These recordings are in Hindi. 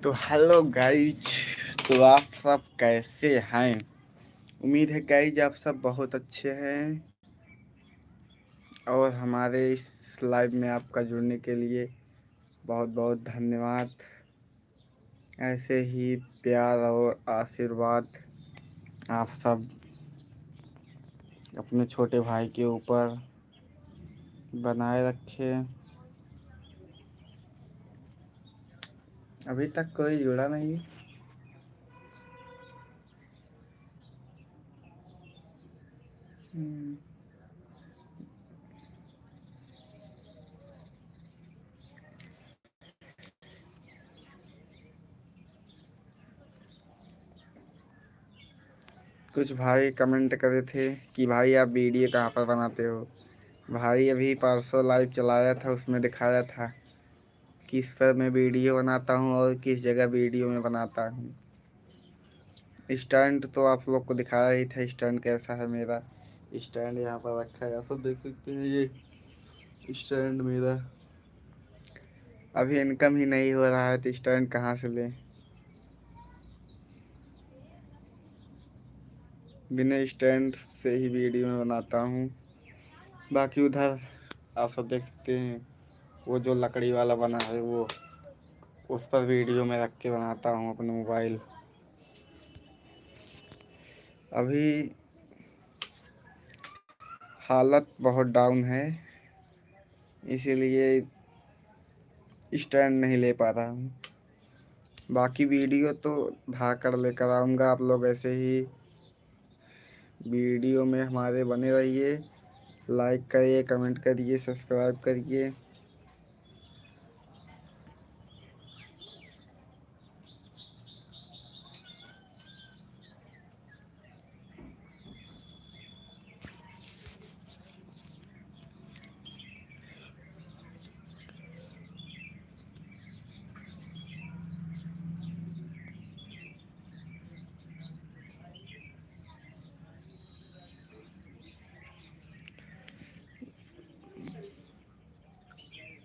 तो हेलो गाइज। तो आप सब कैसे हैं? उम्मीद है गाइज आप सब बहुत अच्छे हैं। और हमारे इस लाइव में आपका जुड़ने के लिए बहुत बहुत धन्यवाद। ऐसे ही प्यार और आशीर्वाद आप सब अपने छोटे भाई के ऊपर बनाए रखें। अभी तक कोई जुड़ा नहीं। कुछ भाई कमेंट करे थे कि भाई आप वीडियो कहाँ पर बनाते हो। भाई अभी परसों लाइव चलाया था, उसमें दिखाया था किस पर मैं वीडियो बनाता हूँ और किस जगह वीडियो में बनाता हूँ। स्टैंड तो आप लोग को दिखाया ही था, स्टैंड कैसा है मेरा। स्टैंड यहाँ पर रखा है, आप सब देख सकते हैं। ये स्टैंड मेरा अभी इनकम ही नहीं हो रहा है तो स्टैंड कहाँ से लें। बिना स्टैंड से ही वीडियो में बनाता हूँ। बाकी उधर आप सब देख सकते हैं, वो जो लकड़ी वाला बना है वो उस पर वीडियो में रख के बनाता हूँ अपने मोबाइल। अभी हालत बहुत डाउन है, इसीलिए स्टैंड नहीं ले पा रहा हूँ। बाकी वीडियो तो भाग लेकर आऊँगा। आप लोग ऐसे ही वीडियो में हमारे बने रहिए। लाइक करिए, कमेंट करिए, सब्सक्राइब करिए।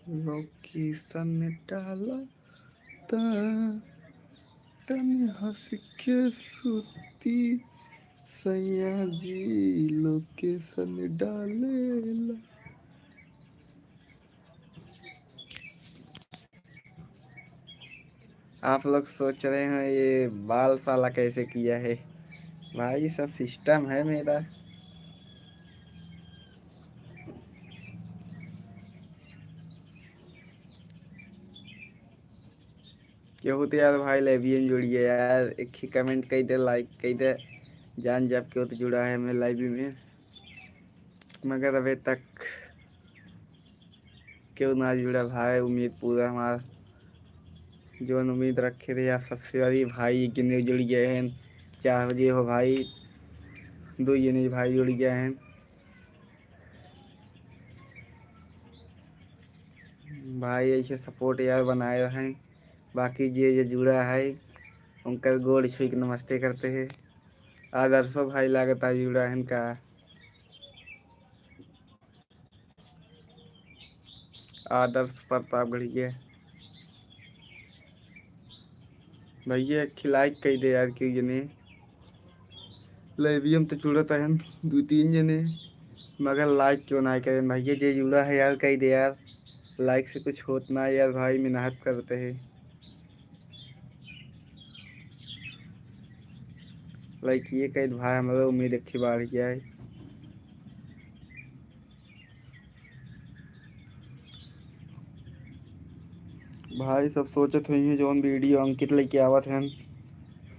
लोकेशन डाला तन हंस के सुती सैया जी लोकेशन डालेला। आप लोग सोच रहे हैं ये बाल साला कैसे किया है। भाई सब सिस्टम है मेरा। क्यों होते यार भाई, लाइव जुड़िए यार। एक ही कमेंट कही दे, लाइक कही दे। जान जब क्यों तो जुड़ा है मैं लाइव में, मगर अभी तक क्यों ना जुड़ा भाई। उम्मीद पूरा हमारा जो उम्मीद रखे थे आप सबसे बड़ी भाई गिने जुड़ गए हैं। 4 बजे हो भाई, 2 भाई जुड़ गए हैं। भाई ऐसे सपोर्ट यार बनाए रहें। बाकी जे जुड़ा है उनका गोड़ छू के नमस्ते करते हैं। आदर्शो भाई लागता जुड़ा है इनका। आदर्श प्रतापगढ़िया भैया खिलाई कही दे यार क्यों जने लाइवियम तो जुड़ता है 2-3 जने, मगर लाइक क्यों ना करें भैया। जे जुड़ा है यार कही दे यार, लाइक से कुछ होता ना यार भाई, मेहनत करते हैं। लाइक ये कही भाई हमारा उम्मीद अच्छी बढ़ गया है। भाई सब सोचत हुई है जौन वीडियो अंकित लेके आवत हैं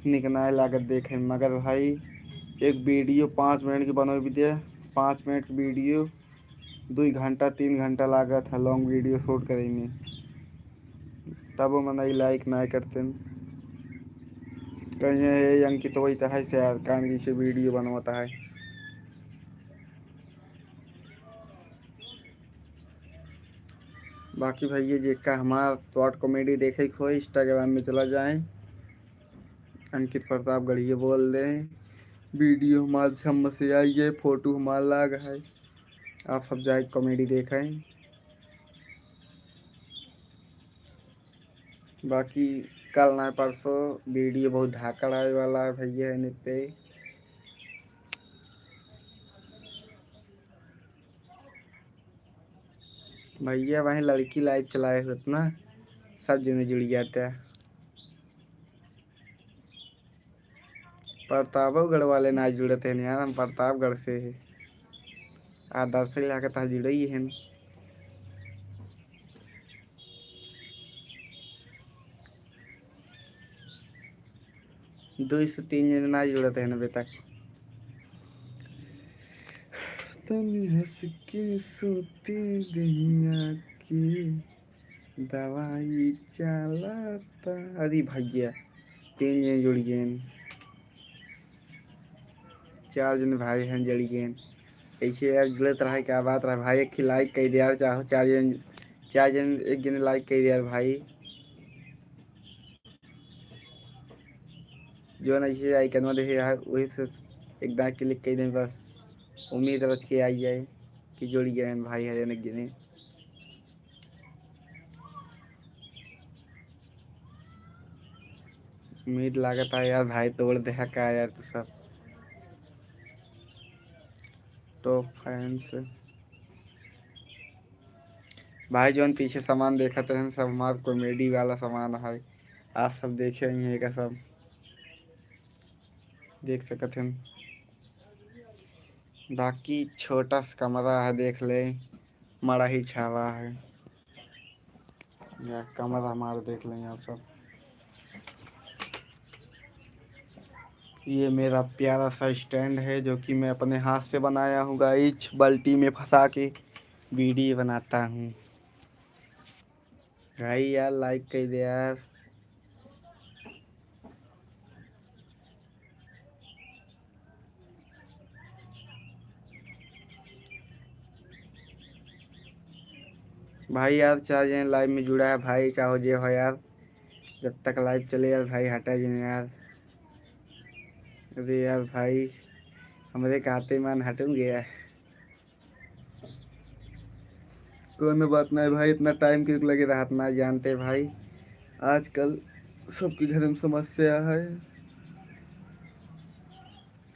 निकनाए लागत देखें, मगर भाई एक वीडियो 5 मिनट की बनोई भी दे। 5 मिनट की वीडियो 2 घंटा 3 घंटा लागत है लॉन्ग वीडियो शूट करे में। तब वो मन लाइक ना करते कहीं ये अंकित वही तो है से कान से वीडियो बनवाता है। बाकी भैया जेका हमारा शॉर्ट कॉमेडी देखे खो इंस्टाग्राम में चला जाए, अंकित प्रताप गढ़िए बोल दें। वीडियो हमारे छम से आई है, फोटो हमारा लाग है। आप सब जाए कॉमेडी देखें। बाकी कल ना परसों वीडियो बहुत धाकड़ आए वाला है भैया इन पे। भैया वहीं लड़की लाइव चलाए होते ना, सब जने जुड़ जाते हैं। प्रतापगढ़ वाले ना जुड़े थे यार, हम प्रतापगढ़ से है आदर्श से लाके तह जुड़े ही हैं। 2 से 3 जने ना जुड़े थे अभी तक। तनी हंस के सोती दुनिया की दवाई चलाता। अरे भैया 3 जने जुड़ गए, 4 जने भाई हैं जड़ गए। ऐसे यार जुड़त रहा क्या बात रहा भाई, एक लाइक कर दिया चाहो 4 जन 1 जने लाइक कर दिया भाई। जो ना इसे आइकन देखे यार वही से एक बार क्लिक कर दें बस, उम्मीद रच के आई जाए कि जुड़ गए भाई हरियाणा गिने। उम्मीद लागत है यार भाई तोड़ दे का यार तो सब टॉप फैंस भाई जो पीछे सामान देखा तो सब हमारा कॉमेडी वाला सामान है। आप सब देखे ही हैं का सब देख सकते हैं। बाकी छोटा सा कमरा है देख ले, मड़ा ही छावा है या कमरा हमारा देख लें आप सब। ये मेरा प्यारा सा स्टैंड है जो कि मैं अपने हाथ से बनाया हूँ गाइस, बाल्टी में फंसा के वीडियो बनाता हूँ। भाई यार लाइक कर दे यार। भाई यार 4 जने लाइव में जुड़ा है भाई, चाहो जे हो यार, जब तक लाइव चले यार भाई हटा जने यार। अरे यार भाई हमारे कहते मान हटूंगे यार। कोई बात नहीं भाई, इतना टाइम क्यों लगे रहा ना जानते भाई, आजकल सबके घर में समस्या है।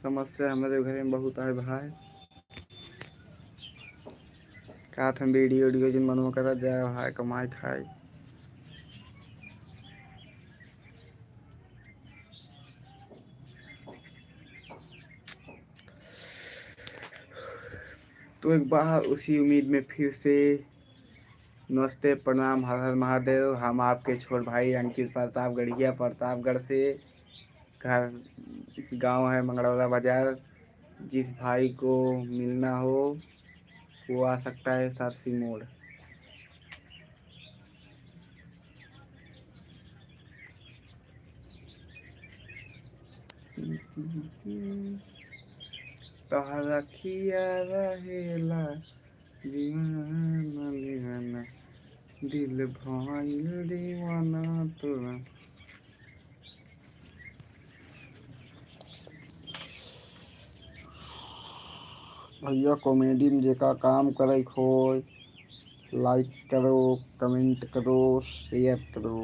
समस्या हमारे घर में बहुत है भाई। कहा था वीडियो वीडियो जिन मनों करा जाए भाई कमाई खाए। तो एक बार उसी उम्मीद में फिर से नमस्ते प्रणाम हर हर महादेव। हम आपके छोट भाई अंकित प्रतापगढ़िया प्रतापगढ़ से, घर गांव है मंगड़ौदा बाजार। जिस भाई को मिलना हो वो आ सकता है सरसी मोड़। तोहरा खिया रहेला दीवाना दीवाना, दिल भइल दीवाना तोरा। भैया कॉमेडी में जेका काम करे हो, लाइक करो कमेंट करो शेयर करो,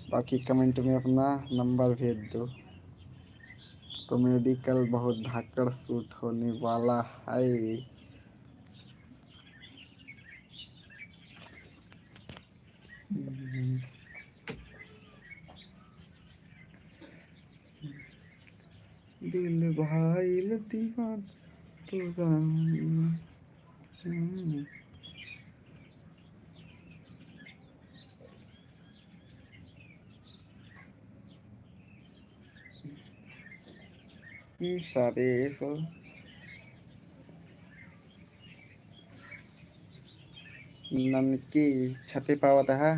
बाकी कमेंट में अपना नंबर भेज दो। कॉमेडी कल बहुत धाकड़ शूट होने वाला है। दिल भाईल दीवान तोरा। सारे ननकी छते पावत है।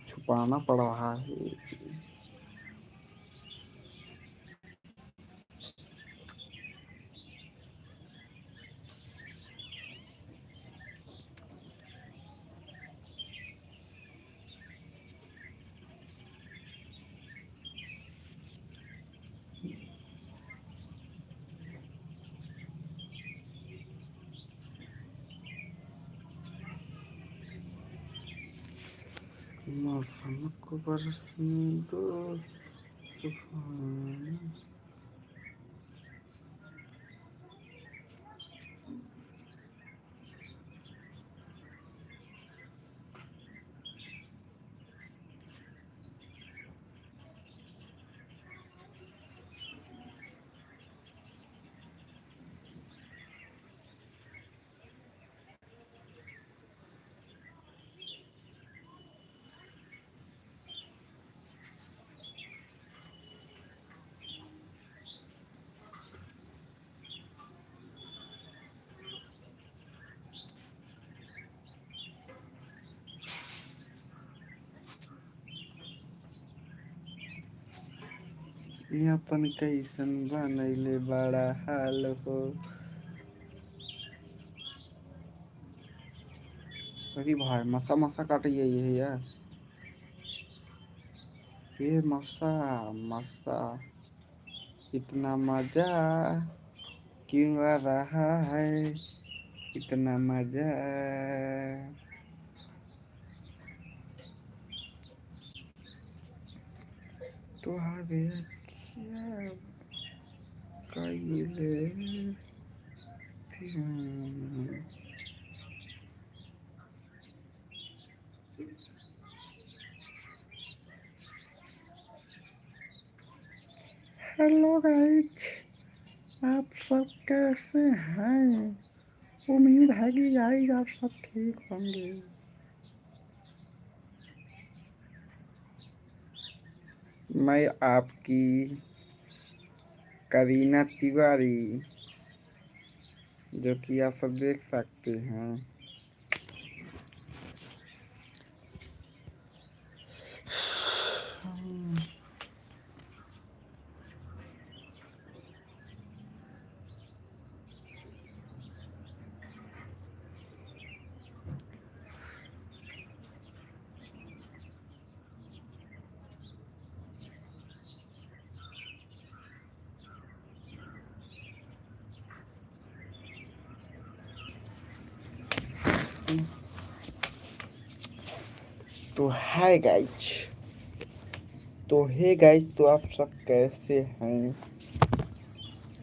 छुपाना पड़ रहा है। मौसम को बरसने दो सुहाना। ये अपन कैसन बनैले बड़ा हाल हो। अरे भाई मसा मसा काट ये यार। ये मसा मसा इतना मजा क्यों आ रहा है, इतना मजा। तुहारे क्या कइले थी। हेलो गाइस, आप सब कैसे हैं? उम्मीद है कि गाइस आप सब ठीक होंगे। मैं आपकी करीना तिवारी, जो कि आप सब देख सकते हैं। तो हाय गाइस, तो आप सब कैसे हैं?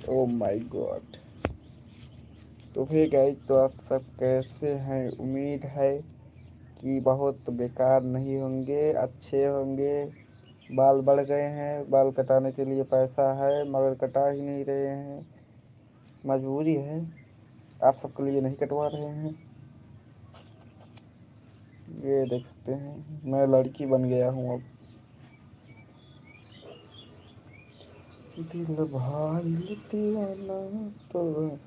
Oh my God. तो हे गाइस, तो आप सब कैसे हैं? उम्मीद है कि बहुत बेकार नहीं होंगे, अच्छे होंगे। बाल बढ़ गए हैं, बाल कटाने के लिए पैसा है मगर कटा ही नहीं रहे हैं। मजबूरी है, आप सबके लिए नहीं कटवा रहे हैं। ये देख सकते हैं, मैं लड़की बन गया हूँ अब। दिल भाई दीवाना तो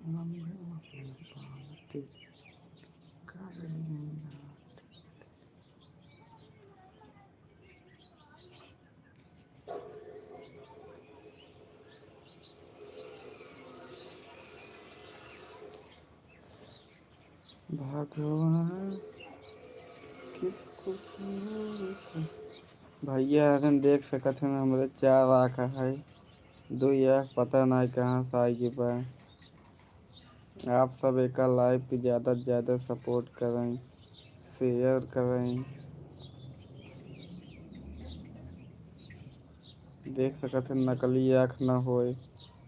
बातें करेंगे। भगवान किसको सुनता? भैया अखन देख सकत हन हमरे 4 आँख है, 2 आँख पता नहीं कहाँ से आएगी बा। आप सब एक लाइव की ज़्यादा से ज़्यादा सपोर्ट करें, शेयर करें। देख सकत हन नकली आँख न होए,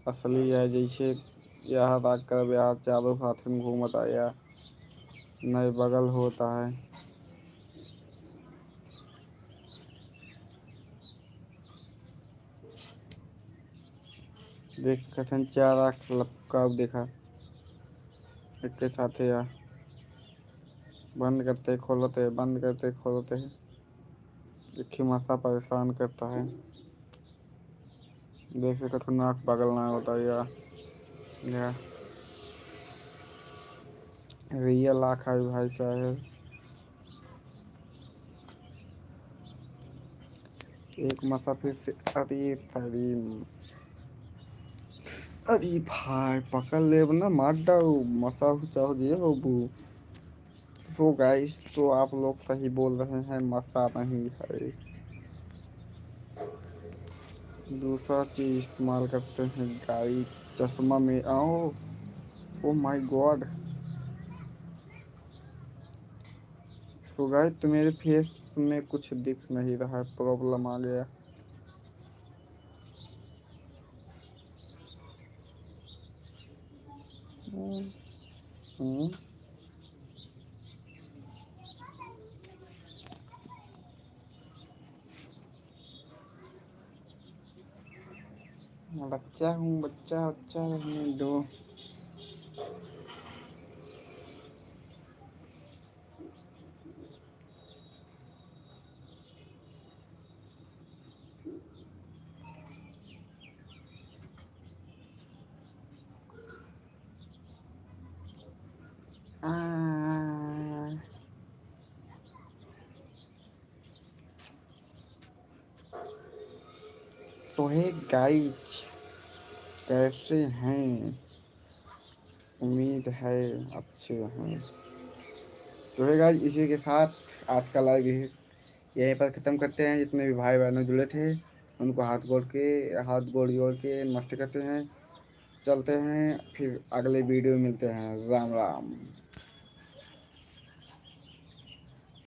असली है। जैसे यह राख कर यहाँ चारों हाथ में घूमता या नए बगल होता है। देख सकत हन 4 आँख लपका देखा एक के साथ या बंद करते खोलते, बंद करते खोलते है। एक ही मसा परेशान करता है। देख सकत हन आँख बगल ना होता या रियल आँख है भाई साहब। एक मसा फिर से अरे तरीम। अरे भाई पकड़ ले ना मार डाओ मसा चाहो जे हो बू। सो गाइस तो आप लोग सही बोल रहे हैं, मसा नहीं है। दूसरा चीज इस्तेमाल करते हैं गाइस। चश्मा में आओ। Oh my God. So guys तो मेरे फेस में कुछ दिख नहीं रहा है, प्रॉब्लम आ गया। हम्म, हम्म। बच्चा हूँ, बच्चा बच्चा रहने दो। आ, तो है गाइस, कैसे हैं? उम्मीद है अच्छे हैं। तो है गाइस, इसी के साथ आज का लाइव यहीं पर ख़त्म करते हैं। जितने भी भाई बहनों जुड़े थे उनको हाथ गोड़ जोड़ के नमस्ते करते हैं। चलते हैं फिर अगले वीडियो में मिलते हैं। राम राम।